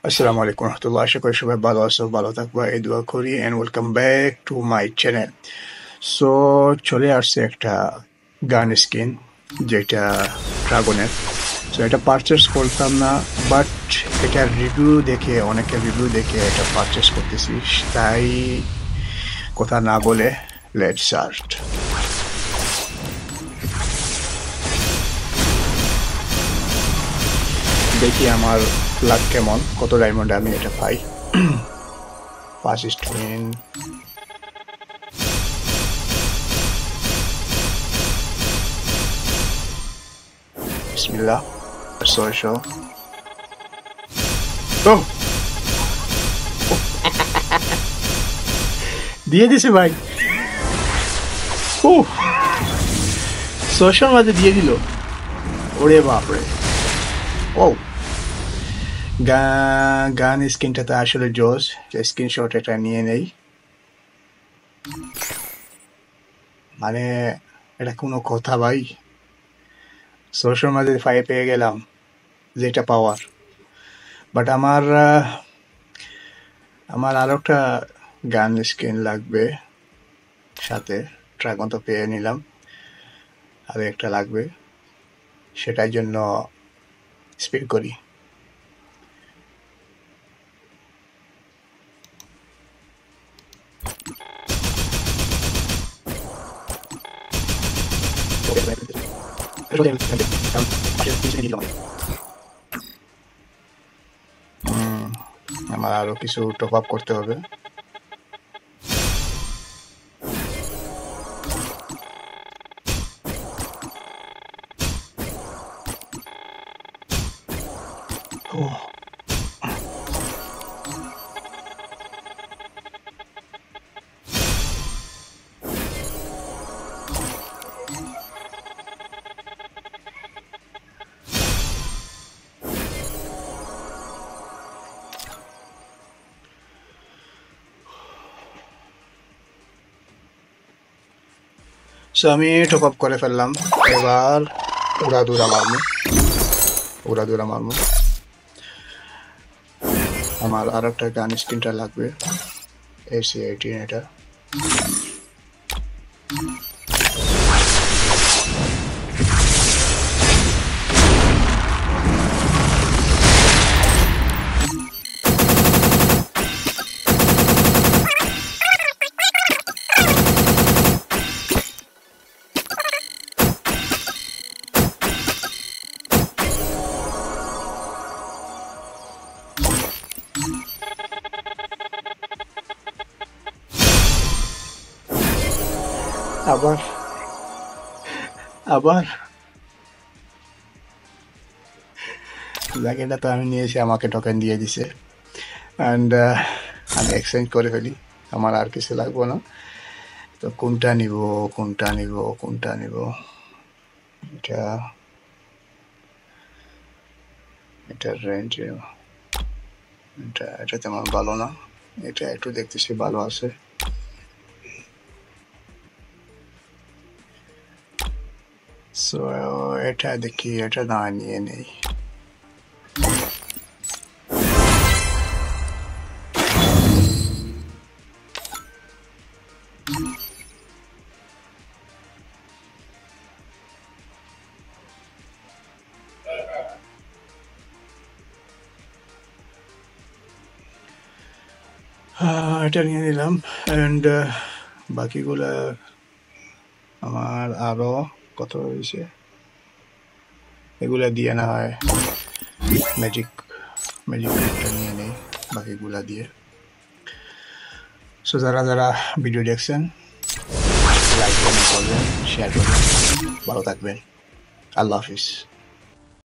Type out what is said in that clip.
আসসালামু আলাইকুম রহমতুল্লাহ, আশা করি সবাই ভালো আছো, ভালো থাকবা এই দোয়া করি। And welcome back to my channel. So চলে আসছে একটা গান স্কিন, যেটা ড্রাগনের। সো এটা পারচেস করতাম না, বাট এটার রিভিউ দেখে, অনেকের রিভিউ দেখে এটা পারচেস করতেছি। তাই কথা না বলে লেটস স্টার্ট। দেখি আমার লাক কেমন, কত ডায়মন্ড আমি এটা পাই। 5 স্পিন, বিসমিল্লাহ, 600। ও দিয়ে দিছে ভাই। ও 600 মাঝে দিয়ে দিল, ওরে বাপরে। ও গান স্ক্রিনটাতে আসলে জোস, স্ক্রিনশট এটা নিয়ে নেই। মানে এটা কোনো কথা ভাই? 600 মাঝে 5 পেয়ে গেলাম, যেটা পাওয়ার। বাট আমার আরো একটা গান স্কিন লাগবে সাথে। ড্রাগন তো পেয়ে নিলাম, আর একটা লাগবে, সেটার জন্য স্পিন করি। আমার আরো কিছু টপ আপ করতে হবে। ও সো আমি টপ আপ করে ফেললাম। এবার উড়াদুরা মারমু, উড়াদুরা মারমু। আমার আর একটা গান স্ক্রিনটা লাগবে, AC-18 এটা। আবার আবার জ্যাকেটটা তো আমি নিয়েছি, আমাকে টোকেন দিয়ে দিছে। অ্যান্ড আমি এক্সচেঞ্জ করে ফেলি, আমার আর কিছু লাগবে না। তো কোনটা নিব, কোনটা নিব, কোনটা নিব? এটা, এটার রেঞ্জ, এটা তেমন ভালো না, এটা একটু দেখতেছি ভালো আছে। সো এটা দেখি, এটা না নিয়ে নেই। এটা নিয়ে নিলাম। অ্যান্ড বাকিগুলা আমার আরো কত হয়েছে, এগুলা দিয়ে না হয় ম্যাজিক ম্যাজিকটা নিয়ে নেই বাকিগুলা দিয়ে। সো যারা যারা ভিডিও দেখছেন, লাইক কমেন্ট করবেন, শেয়ার করবেন, ভালো থাকবেন। আল্লাহ হাফিজ।